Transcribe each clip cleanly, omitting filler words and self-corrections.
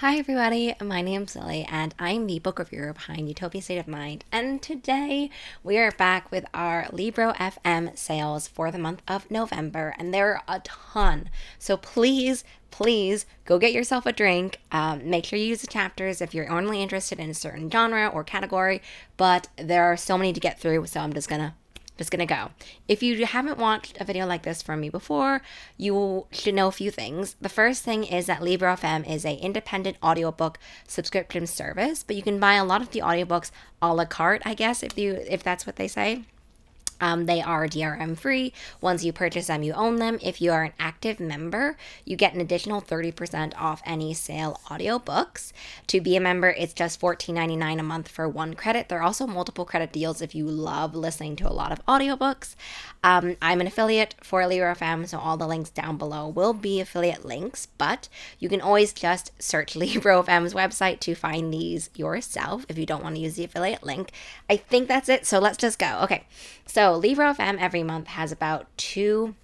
Hi everybody, my name's Lily and I'm the book reviewer behind Utopia State of Mind, and today we are back with our Librofm sales for the month of November, and there are a ton. So please go get yourself a drink. Make sure you use the chapters if you're only interested in a certain genre or category, but there are so many to get through, so I'm just gonna go. If you haven't watched a video like this from me before, you should know a few things. The first thing is that Librofm is an independent audiobook subscription service, but you can buy a lot of the audiobooks a la carte, I guess, if that's what they say. They are DRM free. Once you purchase them, you own them. If you are an active member, you get an additional 30% off any sale audiobooks. To be a member, it's just $14.99 a month for one credit. There are also multiple credit deals if you love listening to a lot of audiobooks. I'm an affiliate for Librofm, so all the links down below will be affiliate links, but you can always just search Librofm's website to find these yourself if you don't want to use the affiliate link. I think that's it, so let's just go. Okay, so Librofm every month has about two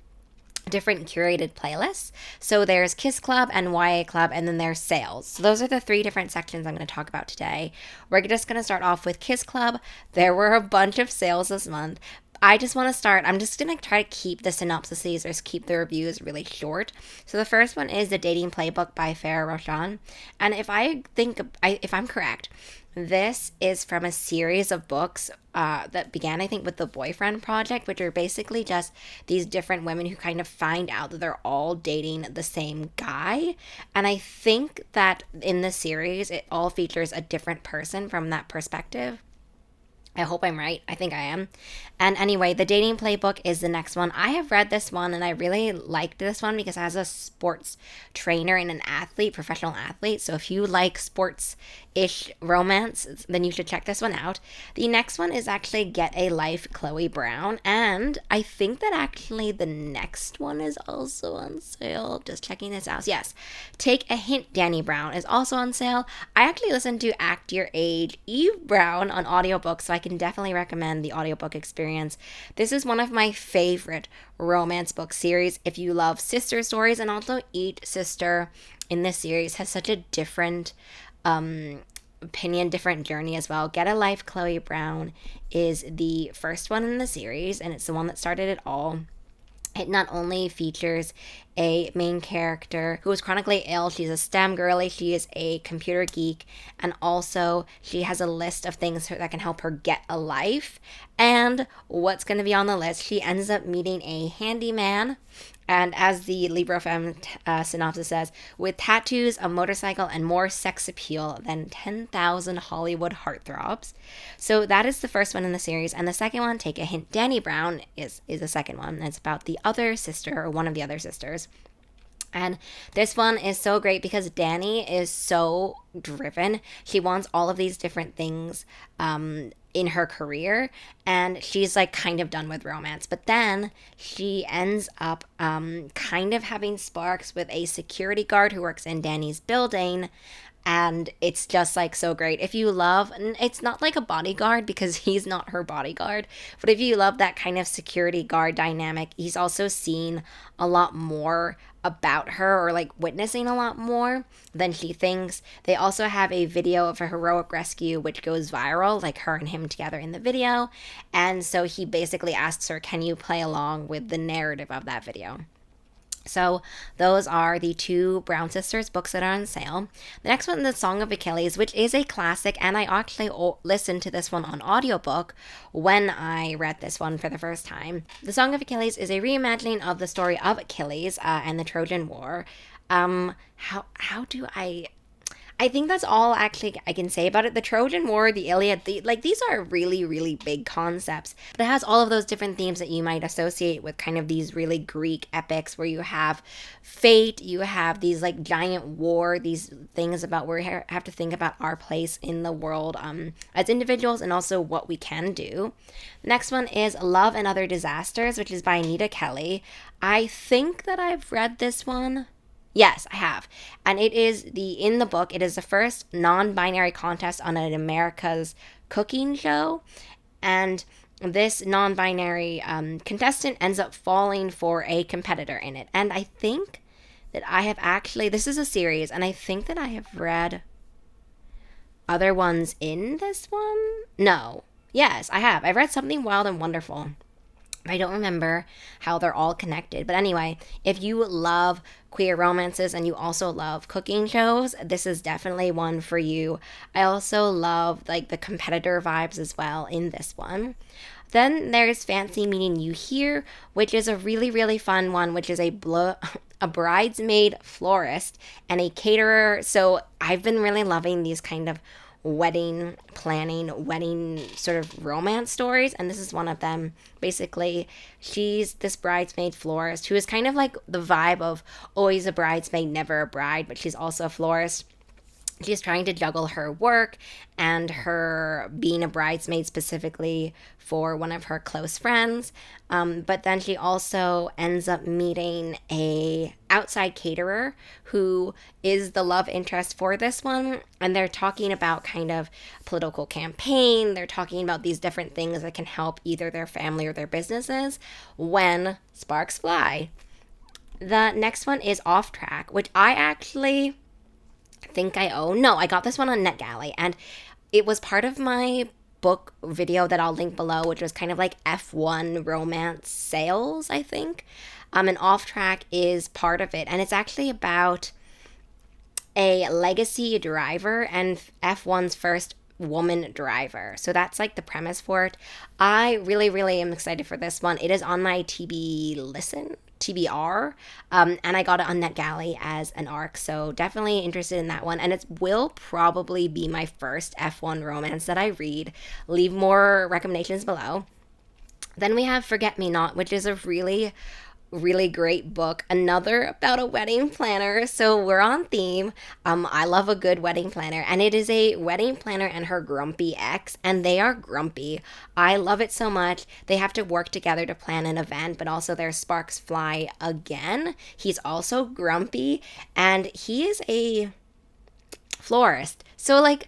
different curated playlists. So there's Kiss Club and YA Club, and then there's sales. So those are the three different sections I'm going to talk about today. We're just going to start off with Kiss Club. There were a bunch of sales this month. I'm just going to try to keep the synopsises or keep the reviews really short. So the first one is The Dating Playbook by Farah Roshan. And if I'm correct, this is from a series of books that began, I think, with the Boyfriend Project, which are basically just these different women who kind of find out that they're all dating the same guy. And I think that in the series, it all features a different person from that perspective. I hope I'm right. I think I am. And anyway, The Dating Playbook is the next one. I have read this one and I really liked this one because it has a sports trainer and an athlete, professional athlete. So if you like sports-ish romance, then you should check this one out. The next one is actually Get a Life, Chloe Brown. And I think that actually the next one is also on sale. Just checking this out. Yes. Take a Hint, Danny Brown is also on sale. I actually listened to Act Your Age, Eve Brown on audiobook, so I can definitely recommend the audiobook experience. This is one of my favorite romance book series if you love sister stories, and also each sister in this series has such a different opinion, different journey as well. Get a Life, Chloe Brown is the first one in the series, and it's the one that started it all. It not only features a main character who is chronically ill, she's a STEM girly, she is a computer geek, and also she has a list of things that can help her get a life. And what's going to be on the list? She ends up meeting a handyman, and as the Librofm synopsis says, with tattoos, a motorcycle, and more sex appeal than 10,000 Hollywood heartthrobs. So that is the first one in the series. And the second one, Take a Hint, Danny Brown, is the second one. And it's about the other sister, or one of the other sisters. And this one is so great because Danny is so driven. She wants all of these different things in her career, and she's like kind of done with romance. But then she ends up kind of having sparks with a security guard who works in Danny's building. And it's just like so great. If you love, it's not like a bodyguard because he's not her bodyguard, but if you love that kind of security guard dynamic, he's also seen a lot more about her, or like witnessing a lot more than she thinks. They also have a video of a heroic rescue which goes viral, like her and him together in the video. And so he basically asks her, can you play along with the narrative of that video? So those are the two Brown Sisters books that are on sale. The next one is The Song of Achilles, which is a classic, and I actually listened to this one on audiobook when I read this one for the first time. The Song of Achilles is a reimagining of the story of Achilles and the Trojan War. How do I think that's all actually I can say about it. The Trojan War, the Iliad, these are really, really big concepts. But it has all of those different themes that you might associate with kind of these really Greek epics where you have fate, you have these like giant war, these things about where we have to think about our place in the world as individuals and also what we can do. The next one is Love and Other Disasters, which is by Anita Kelly. I think that I've read this one. Yes, I have. And in the book, it is the first non-binary contest on an America's cooking show. And this non-binary contestant ends up falling for a competitor in it. And I think that I have actually, this is a series, and I think that I have read other ones in this one. No. Yes, I have. I've read Something Wild and Wonderful. I don't remember how they're all connected. But anyway, if you love queer romances and you also love cooking shows, this is definitely one for you. I also love like the competitor vibes as well in this one. Then there's Fancy Meeting You Here, which is a really, really fun one, which is a bridesmaid florist and a caterer. So I've been really loving these kind of wedding planning, wedding sort of romance stories, and this is one of them. Basically, she's this bridesmaid florist who is kind of like the vibe of always a bridesmaid, never a bride, but she's also a florist. She's trying to juggle her work and her being a bridesmaid specifically for one of her close friends. But then she also ends up meeting a outside caterer who is the love interest for this one. And they're talking about kind of political campaign. They're talking about these different things that can help either their family or their businesses when sparks fly. The next one is Off Track, which I actually think I own. No, I got this one on NetGalley, and it was part of my book video that I'll link below, which was kind of like F1 romance sales, I think. And Off Track is part of it, and it's actually about a legacy driver and F1's first woman driver. So that's like the premise for it. I really, really am excited for this one. It is on my TBR, and I got it on NetGalley as an ARC, so definitely interested in that one, and it will probably be my first F1 romance that I read. Leave more recommendations below. Then we have Forget Me Not, which is a really, really great book. Another about a wedding planner. So we're on theme. I love a good wedding planner, and it is a wedding planner and her grumpy ex, and they are grumpy. I love it so much. They have to work together to plan an event, but also their sparks fly again. He's also grumpy, and he is a florist. So like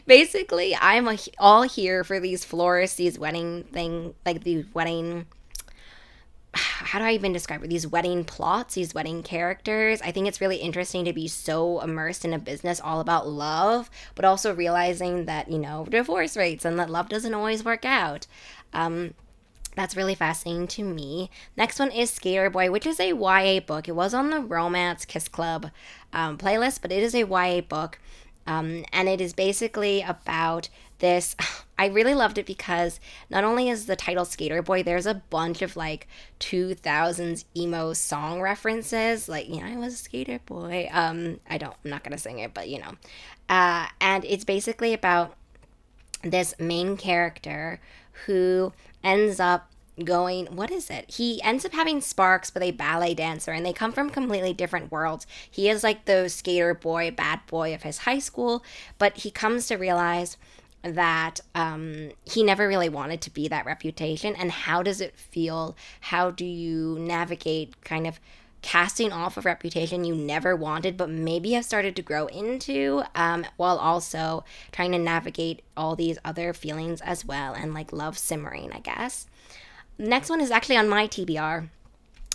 basically I'm all here for these florists, these wedding thing, like these wedding, how do I even describe it? These wedding plots, these wedding characters. I think it's really interesting to be so immersed in a business all about love, but also realizing that, divorce rates and that love doesn't always work out. That's really fascinating to me. Next one is Skater Boy, which is a YA book. It was on the Romance Kiss Club playlist, but it is a YA book. And it is basically about this. I really loved it because not only is the title Skater Boy, there's a bunch of like 2000s emo song references. Like, I was a skater boy. I'm not going to sing it, but and it's basically about this main character who ends up what is it? He ends up having sparks with a ballet dancer, and they come from completely different worlds. He is like the skater boy, bad boy of his high school, but he comes to realize that he never really wanted to be that reputation. And how does it feel? How do you navigate kind of casting off a reputation you never wanted but maybe have started to grow into, while also trying to navigate all these other feelings as well, and like love simmering, I guess. Next one is actually on my TBR,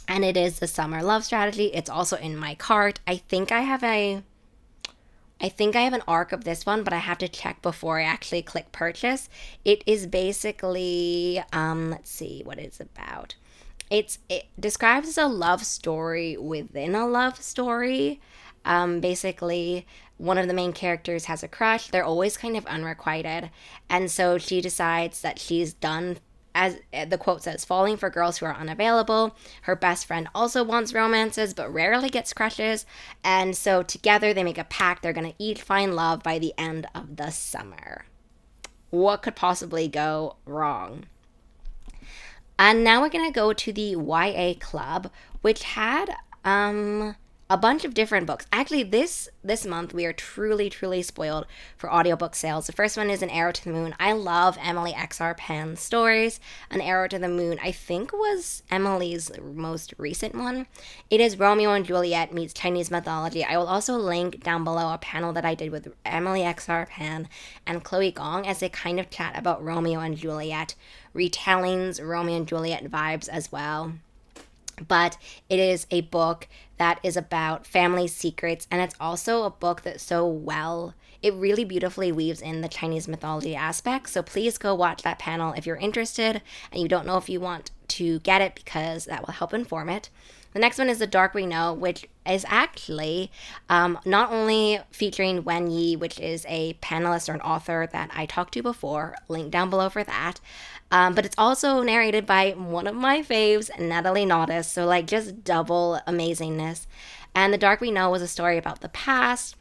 and it is The Summer Love Strategy. It's also in my cart. I think I have an ARC of this one, but I have to check before I actually click purchase. It is basically, let's see what it's about. It describes as a love story within a love story. Basically, one of the main characters has a crush. They're always kind of unrequited, and so she decides that she's done, as the quote says, falling for girls who are unavailable. Her best friend also wants romances, but rarely gets crushes. And so together they make a pact. They're going to each find love by the end of the summer. What could possibly go wrong? And now we're going to go to the YA Club, which had a bunch of different books. Actually, this month we are truly, truly spoiled for audiobook sales. The first one is An Arrow to the Moon. I love Emily X.R. Pen's stories. An Arrow to the Moon, I think, was Emily's most recent one. It is Romeo and Juliet meets Chinese mythology. I will also link down below a panel that I did with Emily X.R. Pen and Chloe Gong as they kind of chat about Romeo and Juliet retellings, Romeo and Juliet vibes as well. but it is a book that is about family secrets, and it's also a book that it really beautifully weaves in the Chinese mythology aspect. So please go watch that panel if you're interested and you don't know if you want to get it, because that will help inform it. The next one is The Dark We Know, which is actually not only featuring Wen Yi, which is a panelist or an author that I talked to before, link down below for that, but it's also narrated by one of my faves, Natalie Naudus, so like just double amazingness. And The Dark We Know was a story about the past.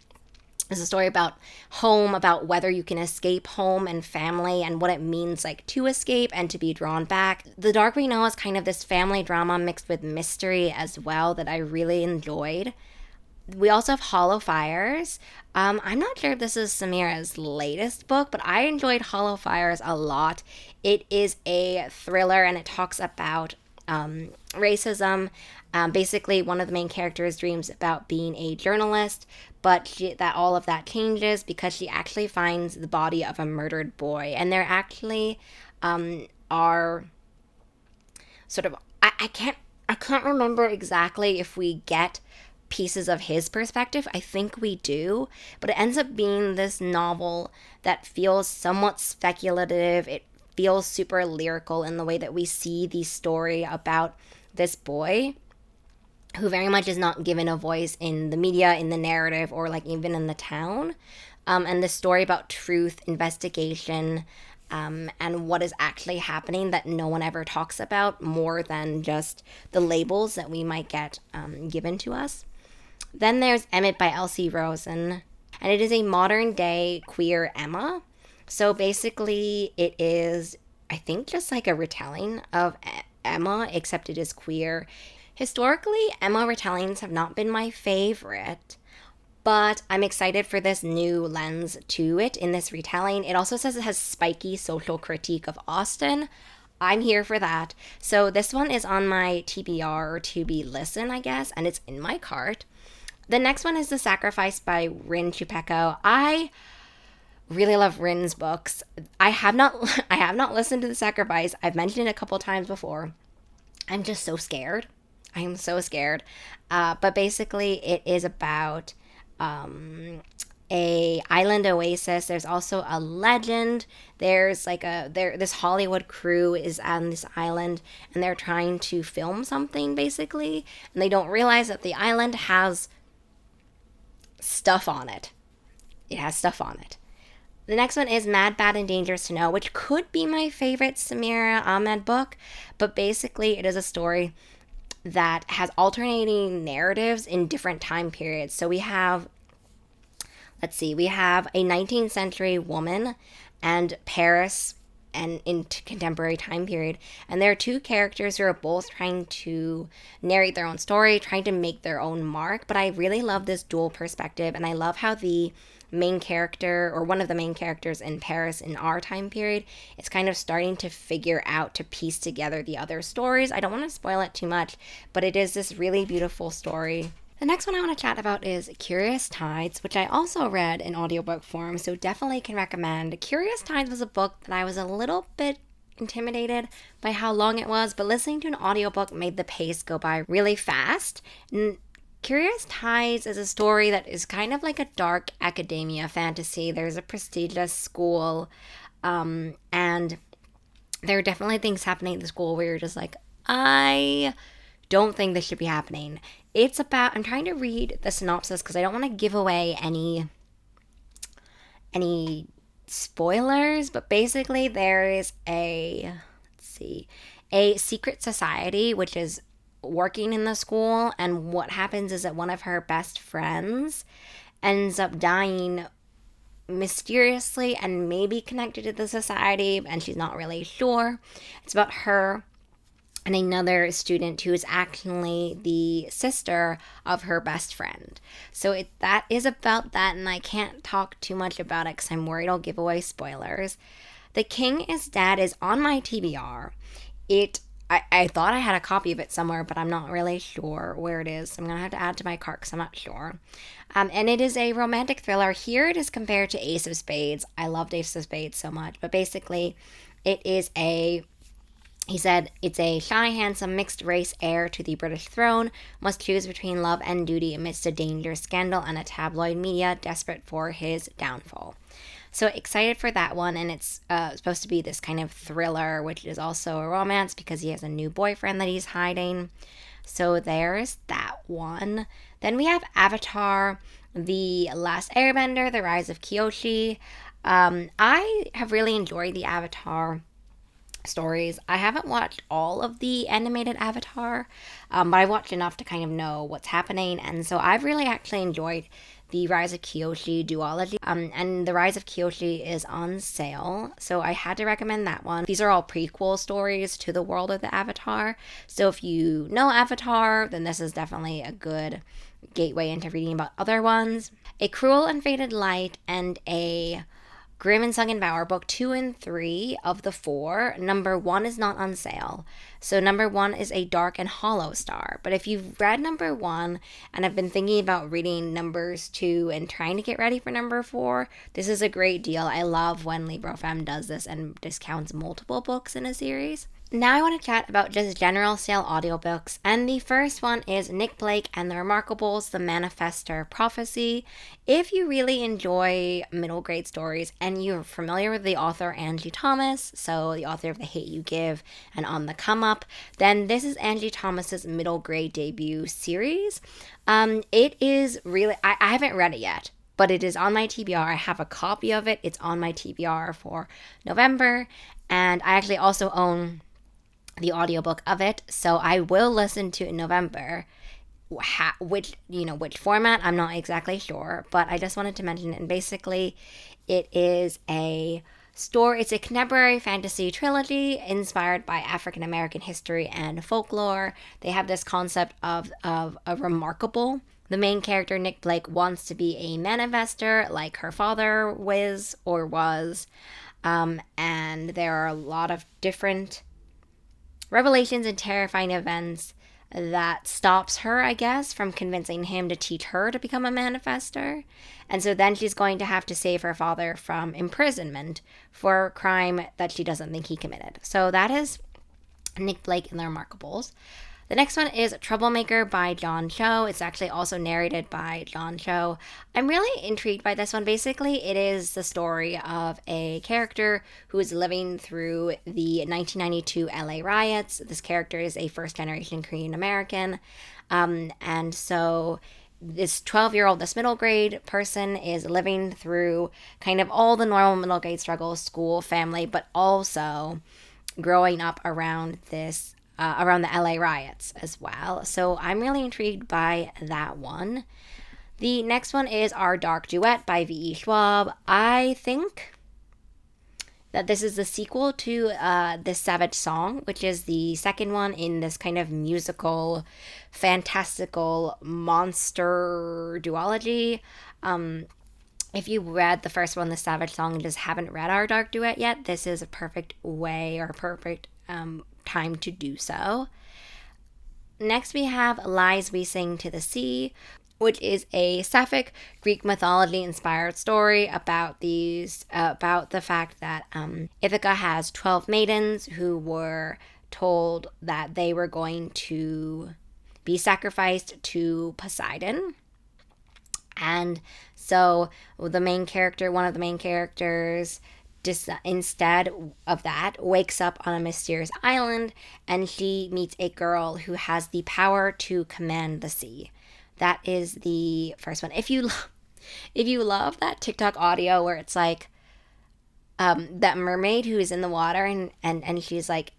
It's a story about home, about whether you can escape home and family and what it means like to escape and to be drawn back. The Dark We Know is kind of this family drama mixed with mystery as well that I really enjoyed. We also have Hollow Fires. I'm not sure if this is Samira's latest book, but I enjoyed Hollow Fires a lot. It is a thriller and it talks about racism. Basically, one of the main characters dreams about being a journalist, but that all of that changes because she actually finds the body of a murdered boy. And there actually are sort of I can't remember exactly if we get pieces of his perspective. I think we do, but it ends up being this novel that feels somewhat speculative. It feels super lyrical in the way that we see the story about this boy who very much is not given a voice in the media, in the narrative, or like even in the town. And the story about truth, investigation, and what is actually happening that no one ever talks about, more than just the labels that we might get given to us. Then there's Emmett by Elsie Rosen, and it is a modern day queer Emma. So basically, it is, I think, just like a retelling of Emma, except it is queer. Historically, Emma retellings have not been my favorite, but I'm excited for this new lens to it in this retelling. It also says it has spiky social critique of Austen. I'm here for that. So this one is on my TBR or to be listen, I guess, and it's in my cart. The next one is The Sacrifice by Rin Chupeco. I really love Rin's books. I have not listened to The Sacrifice. I've mentioned it a couple times before. I'm just so scared. I am so scared. But basically, it is about a island oasis. There's also a legend. There's like this Hollywood crew is on this island, and they're trying to film something basically, and they don't realize that the island has stuff on it. It has stuff on it. The next one is Mad, Bad, and Dangerous to Know, which could be my favorite Samira Ahmed book, but basically it is a story that has alternating narratives in different time periods. So we have a 19th century woman and Paris and into contemporary time period. And there are two characters who are both trying to narrate their own story, trying to make their own mark. But I really love this dual perspective, and I love how the main character, or one of the main characters in Paris in our time period, is kind of starting to figure out, to piece together the other stories. I don't want to spoil it too much, but it is this really beautiful story. The next one I want to chat about is Curious Tides, which I also read in audiobook form, so definitely can recommend. Curious Tides was a book that I was a little bit intimidated by how long it was, but listening to an audiobook made the pace go by really fast. Curious Tides is a story that is kind of like a dark academia fantasy. There's a prestigious school, and there are definitely things happening at the school where you're just like, I don't think this should be happening. It's about, I'm trying to read the synopsis because I don't want to give away any spoilers, but basically there is a secret society which is working in the school, and what happens is that one of her best friends ends up dying mysteriously and maybe connected to the society, and she's not really sure. It's about her and another student who is actually the sister of her best friend. So that is about that, and I can't talk too much about it because I'm worried I'll give away spoilers. The King is Dead is on my TBR. I thought I had a copy of it somewhere, but I'm not really sure where it is. I'm going to have to add to my cart because I'm not sure. And it is a romantic thriller. Here it is compared to Ace of Spades. I loved Ace of Spades so much. But basically, it is a He said, it's a shy, handsome, mixed-race heir to the British throne, must choose between love and duty amidst a dangerous scandal and a tabloid media desperate for his downfall. So excited for that one, and it's supposed to be this kind of thriller, which is also a romance because he has a new boyfriend that he's hiding. So there's that one. Then we have Avatar, The Last Airbender, The Rise of Kyoshi. I have really enjoyed the Avatar stories. I haven't watched all of the animated Avatar, but I've watched enough to kind of know what's happening, and so I've really actually enjoyed the Rise of Kyoshi duology. And the Rise of Kyoshi is on sale, so I had to recommend that one. These are all prequel stories to the world of the Avatar, so if you know Avatar, then this is definitely a good gateway into reading about other ones. A Cruel and Fated Light and a Grim and Sunken Bower, book 2 and 3 of the 4. Number 1 is not on sale. So number 1 is A Dark and Hollow Star. But if you've read number 1 and have been thinking about reading numbers 2 and trying to get ready for number 4, this is a great deal. I love when Librofm does this and discounts multiple books in a series. Now I want to chat about just general sale audiobooks, and the first one is Nick Blake and the Remarkables, The Manifester Prophecy. If you really enjoy middle grade stories and you're familiar with the author Angie Thomas, so the author of The Hate You Give and On the Come Up, then this is Angie Thomas's middle grade debut series. It is really, I haven't read it yet, but it is on my TBR. I have a copy of it. It's on my TBR for November, and I actually also own the audiobook of it, so I will listen to it in November. Which format, I'm not exactly sure, but I just wanted to mention it. And basically, it is a story. It's a contemporary fantasy trilogy inspired by African American history and folklore. They have this concept of a remarkable. The main character, Nick Blake, wants to be a manifester like her father was, and there are a lot of different revelations and terrifying events that stops her, I guess, from convincing him to teach her to become a manifester. And so then she's going to have to save her father from imprisonment for a crime that she doesn't think he committed. So that is Nick Blake and the Remarkables. The next one is Troublemaker by John Cho. It's actually also narrated by John Cho. I'm really intrigued by this one. Basically, it is the story of a character who is living through the 1992 LA riots. This character is a first-generation Korean American. And so this 12-year-old, this middle grade person is living through kind of all the normal middle grade struggles, school, family, but also growing up around around the LA riots as well. So I'm really intrigued by that one. The next one is Our Dark Duet by V.E. Schwab. I think that this is the sequel to The Savage Song, which is the second one in this kind of musical, fantastical monster duology. If you read the first one, The Savage Song, and just haven't read Our Dark Duet yet, this is a perfect way or perfect time to do so. Next we have Lies We Sing to the Sea, which is a sapphic Greek mythology inspired story about the fact that Ithaca has 12 maidens who were told that they were going to be sacrificed to Poseidon. And so one of the main characters, instead of that, wakes up on a mysterious island, and she meets a girl who has the power to command the sea. That is the first one. If you love that TikTok audio where it's like that mermaid who is in the water and she's like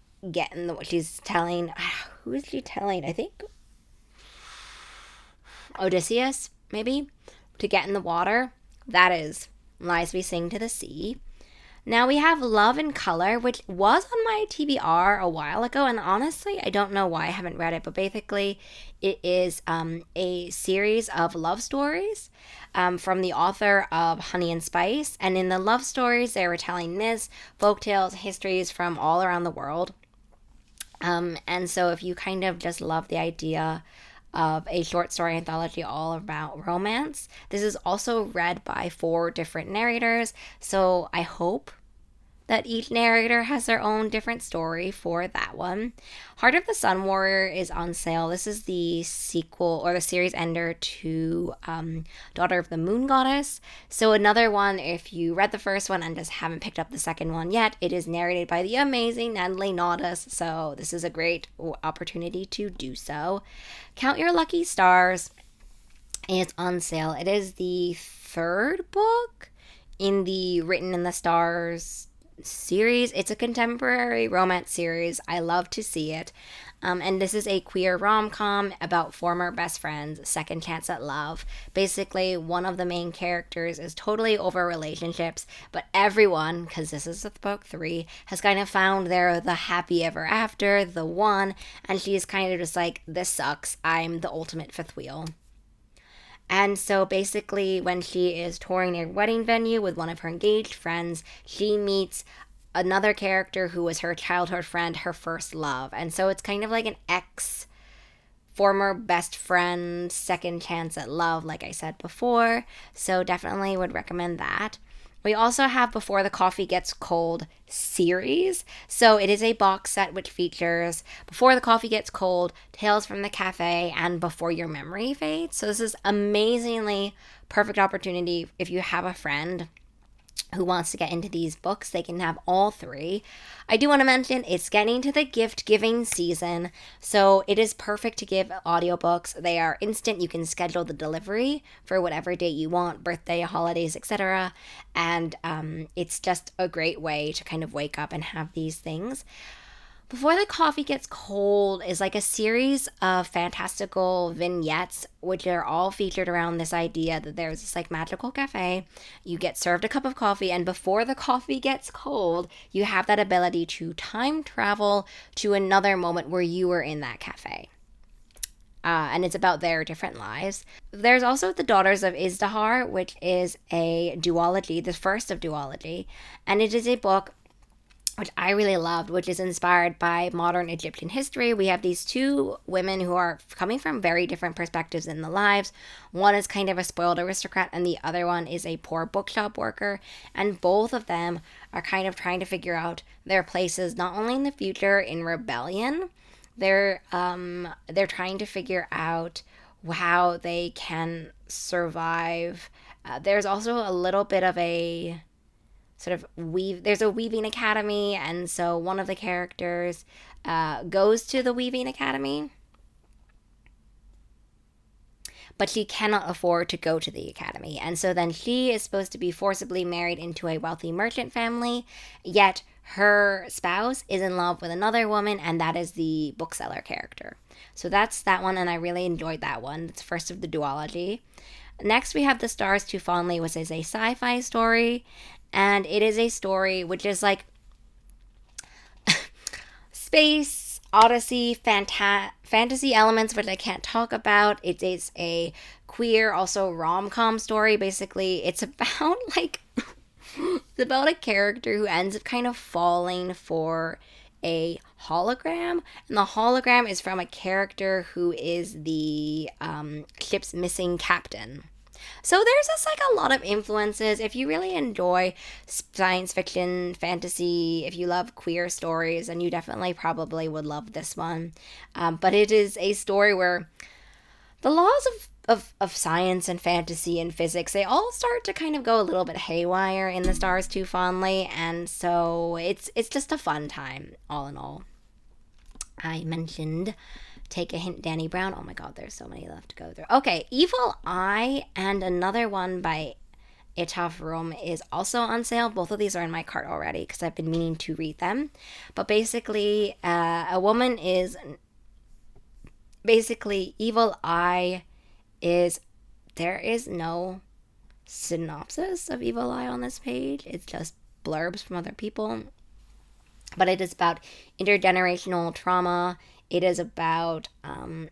she's telling, who is she telling? I think Odysseus, maybe, to get in the water. That is Lies We Sing to the Sea. Now we have Love and Color, which was on my TBR a while ago, and honestly, I don't know why I haven't read it, but basically it is a series of love stories from the author of Honey and Spice, and in the love stories, they were telling myths, folktales, histories from all around the world. And so if you kind of just love the idea of a short story anthology all about romance, this is also read by 4 different narrators, so I hope that each narrator has their own different story for that one. Heart of the Sun Warrior is on sale. This is the sequel or the series ender to Daughter of the Moon Goddess. So another one, if you read the first one and just haven't picked up the second one yet, it is narrated by the amazing Natalie Naudus. So this is a great opportunity to do so. Count Your Lucky Stars is on sale. It is the third book in the Written in the Stars series. It's a contemporary romance series. I love to see it. And this is a queer rom-com about former best friends, second chance at love. Basically, one of the main characters is totally over relationships, but everyone, because this is book 3, has kind of found the happy ever after, the one, and she's kind of just like, this sucks, I'm the ultimate fifth wheel. And so basically, when she is touring a wedding venue with one of her engaged friends, she meets another character who was her childhood friend, her first love. And so it's kind of like an former best friend, second chance at love, like I said before. So definitely would recommend that. We also have Before the Coffee Gets Cold series. So it is a box set which features Before the Coffee Gets Cold, Tales from the Cafe, and Before Your Memory Fades. So this is amazingly perfect opportunity if you have a friend who wants to get into these books. They can have all 3. I do want to mention it's getting to the gift giving season, so it is perfect to give audiobooks. They are instant. You can schedule the delivery for whatever date you want, birthday, holidays, etc. And it's just a great way to kind of wake up and have these things. Before the Coffee Gets Cold is like a series of fantastical vignettes, which are all featured around this idea that there's this like magical cafe. You get served a cup of coffee, and before the coffee gets cold, you have that ability to time travel to another moment where you were in that cafe. And it's about their different lives. There's also The Daughters of Izdahar, which is a duology, the first of duology, and it is a book which I really loved, which is inspired by modern Egyptian history. We have these 2 women who are coming from very different perspectives in the lives. One is kind of a spoiled aristocrat, and the other one is a poor bookshop worker. And both of them are kind of trying to figure out their places, not only in the future in rebellion, they're trying to figure out how they can survive. There's also a little bit of a there's a weaving academy, and so one of the characters goes to the weaving academy, but she cannot afford to go to the academy, and so then she is supposed to be forcibly married into a wealthy merchant family, yet her spouse is in love with another woman, and that is the bookseller character. So that's that one, and I really enjoyed that one. It's first of the duology. Next, we have The Stars Too Fondly, which is a sci-fi story. And it is a story which is like space, odyssey, fantasy elements, which I can't talk about. It is a queer, also rom-com story. Basically, it's about it's about a character who ends up kind of falling for a hologram, and the hologram is from a character who is the ship's missing captain. So there's just like a lot of influences. If you really enjoy science fiction, fantasy, if you love queer stories, then you definitely probably would love this one. But it is a story where the laws of science and fantasy and physics, they all start to kind of go a little bit haywire in The Stars Too Fondly, and so it's just a fun time, all in all. I mentioned Take a Hint, Danny Brown. Oh my god, there's so many left to go through. Okay, Evil Eye and another one by Itaf Rum is also on sale. Both of these are in my cart already because I've been meaning to read them. But basically, Evil Eye is, there is no synopsis of Evil Eye on this page. It's just blurbs from other people. But it is about intergenerational trauma. It is about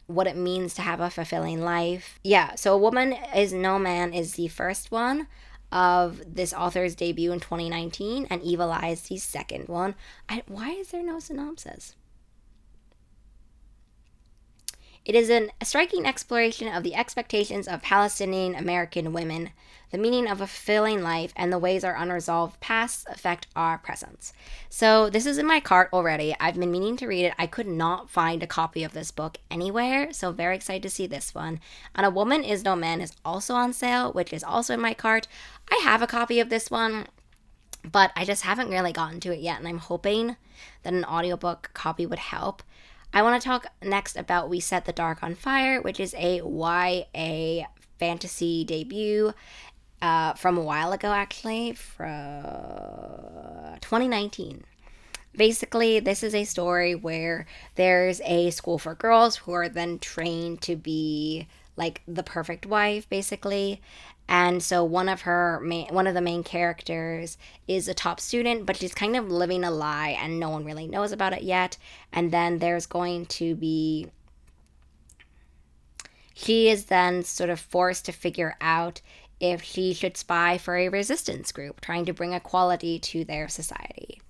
what it means to have a fulfilling life. Yeah, so A Woman Is No Man is the first one of this author's debut in 2019, and Evil Eye is the second one. Why is there no synopsis? It is a striking exploration of the expectations of Palestinian American women, the meaning of a fulfilling life, and the ways our unresolved pasts affect our presents. So this is in my cart already. I've been meaning to read it. I could not find a copy of this book anywhere, so very excited to see this one. And A Woman Is No Man is also on sale, which is also in my cart. I have a copy of this one, but I just haven't really gotten to it yet, and I'm hoping that an audiobook copy would help. I want to talk next about We Set the Dark on Fire, which is a YA fantasy debut from a while ago, actually, from 2019. Basically, this is a story where there's a school for girls who are then trained to be like the perfect wife, basically. And so one of the main characters is a top student, but she's kind of living a lie and no one really knows about it yet. And then she is then sort of forced to figure out if she should spy for a resistance group trying to bring equality to their society.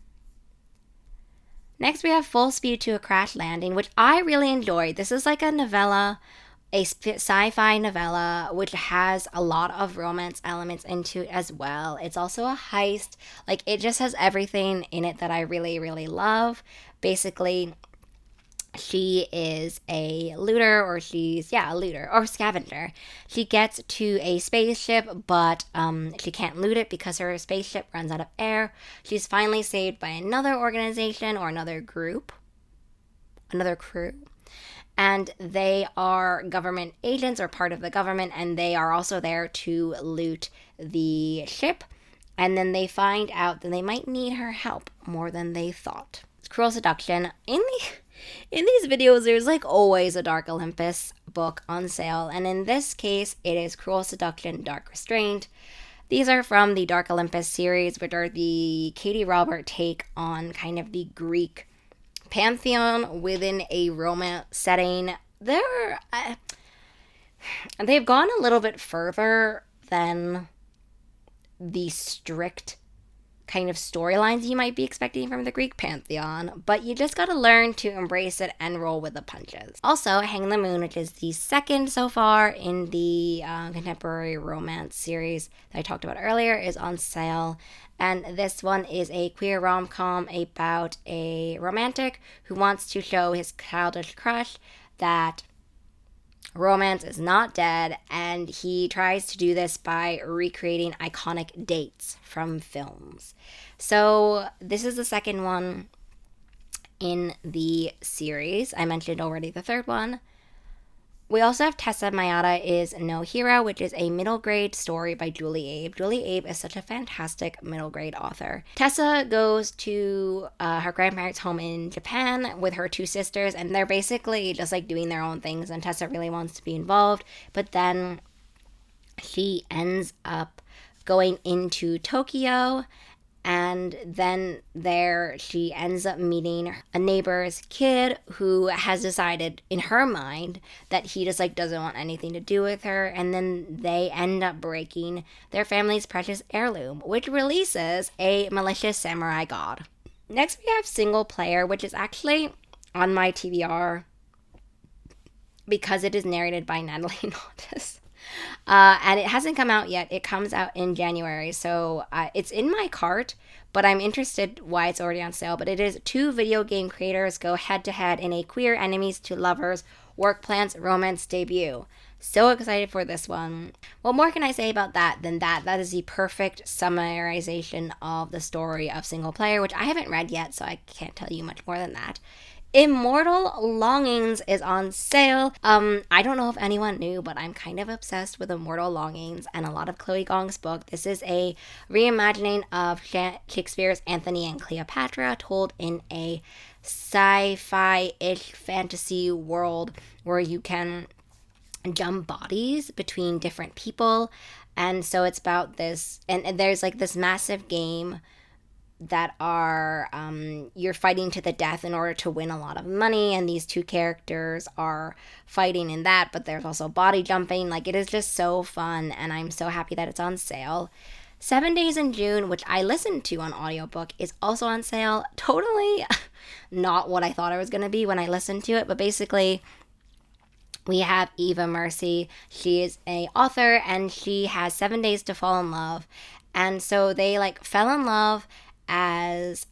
Next, we have Full Speed to a Crash Landing, which I really enjoyed. This is like a novella, a sci-fi novella, which has a lot of romance elements into it as well. It's also a heist. Like, it just has everything in it that I really, really love. Basically, she is a looter, or scavenger. She gets to a spaceship, but she can't loot it because her spaceship runs out of air. She's finally saved by another organization or another crew. And they are government agents or part of the government, and they are also there to loot the ship. And then they find out that they might need her help more than they thought. It's Cruel Seduction. In these videos, there's like always a Dark Olympus book on sale, and in this case, it is Cruel Seduction, Dark Restraint. These are from the Dark Olympus series, which are the Katie Robert take on kind of the Greek pantheon within a romance setting. They've gone a little bit further than the strict kind of storylines you might be expecting from the Greek pantheon, but you just gotta learn to embrace it and roll with the punches. Also, Hang the Moon, which is the second so far in the contemporary romance series that I talked about earlier, is on sale. And this one is a queer rom-com about a romantic who wants to show his childish crush that romance is not dead, and he tries to do this by recreating iconic dates from films. So this is the second one in the series. I mentioned already the third one. We also have Tessa Mayada is No Hero, which is a middle grade story by Julie Abe. Julie Abe is such a fantastic middle grade author. Tessa goes to her grandparents' home in Japan with her two sisters, and they're basically just like doing their own things, and Tessa really wants to be involved, but then she ends up going into Tokyo, and then there she ends up meeting a neighbor's kid who has decided in her mind that he just like doesn't want anything to do with her, and then they end up breaking their family's precious heirloom, which releases a malicious samurai god. Next, we have Single Player, which is actually on my TBR because it is narrated by Natalie Nautis. And it hasn't come out yet. It comes out in January, so it's in my cart, but I'm interested why it's already on sale. But it is two video game creators go head-to-head in a queer enemies to lovers work plans romance debut. So excited for this one. What more can I say about that than that? That is the perfect summarization of the story of Single Player, which I haven't read yet, so I can't tell you much more than that. Immortal Longings is on sale. I don't know if anyone knew, but I'm kind of obsessed with Immortal Longings and a lot of Chloe Gong's book. This is a reimagining of Shakespeare's Antony and Cleopatra told in a sci-fi-ish fantasy world where you can jump bodies between different people. And so it's about this, and there's like this massive game that are you're fighting to the death in order to win a lot of money, and these two characters are fighting in that, but there's also body jumping. Like, it is just so fun, and I'm so happy that it's on sale. 7 Days in June, which I listened to on audiobook, is also on sale. Totally not what I thought it was going to be when I listened to it, but basically We have Eva Mercy. She is a author and she has 7 days to fall in love. And so they like fell in love as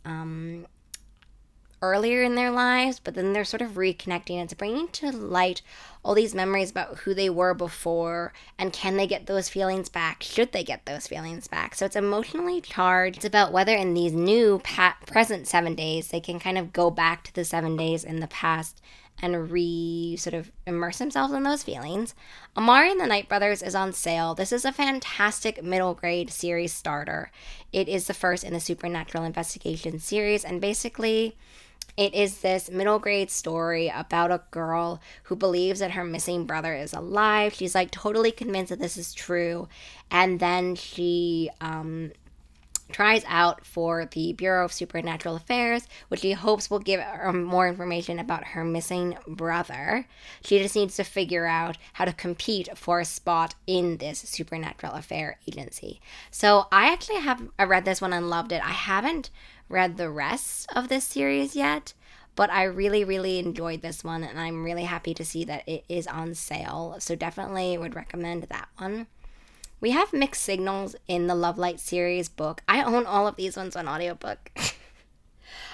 earlier in their lives, but then they're sort of reconnecting. It's bringing to light all these memories about who they were before and can they get those feelings back? Should they get those feelings back? So it's emotionally charged. It's about whether in these new present 7 days they can kind of go back to the 7 days in the past and sort of immerse themselves in those feelings. Amari and the Night Brothers is on sale. This is a fantastic middle grade series starter. It is the first in the Supernatural Investigation series, and basically it is this middle grade story about a girl who believes that her missing brother is alive. She's like totally convinced that this is true. And then she tries out for the Bureau of Supernatural Affairs, which she hopes will give her more information about her missing brother. She just needs to figure out how to compete for a spot in this Supernatural Affair agency. So I read this one and loved it. I haven't read the rest of this series yet, but I really, really enjoyed this one, and I'm really happy to see that it is on sale. So definitely would recommend that one. We have Mixed Signals in the Love Light series book. I own all of these ones on audiobook.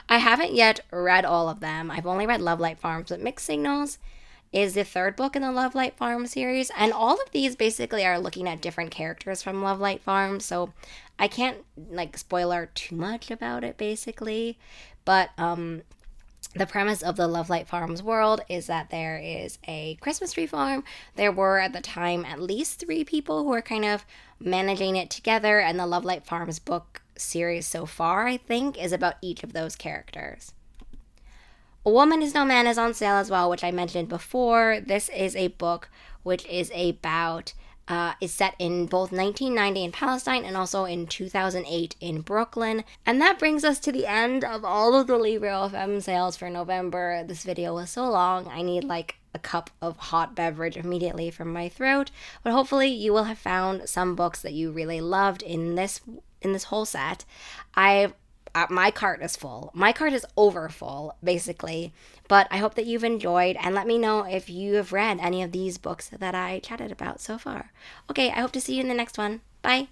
I haven't yet read all of them. I've only read Love Light Farms, but Mixed Signals is the third book in the Love Light Farm series, and all of these basically are looking at different characters from Love Light Farm, so I can't like spoiler too much about it basically, but the premise of the Love Light Farms world is that there is a Christmas tree farm. There were at the time at least 3 people who are kind of managing it together, and the Love Light Farms book series so far, I think, is about each of those characters. A Woman Is No Man is on sale as well, which I mentioned before. This is a book which is is set in both 1990 in Palestine and also in 2008 in Brooklyn. And that brings us to the end of all of the Librofm sales for November. This video was so long, I need like a cup of hot beverage immediately from my throat. But hopefully you will have found some books that you really loved in this whole set. My cart is full. My cart is over full, basically. But I hope that you've enjoyed, and let me know if you have read any of these books that I chatted about so far. Okay, I hope to see you in the next one. Bye.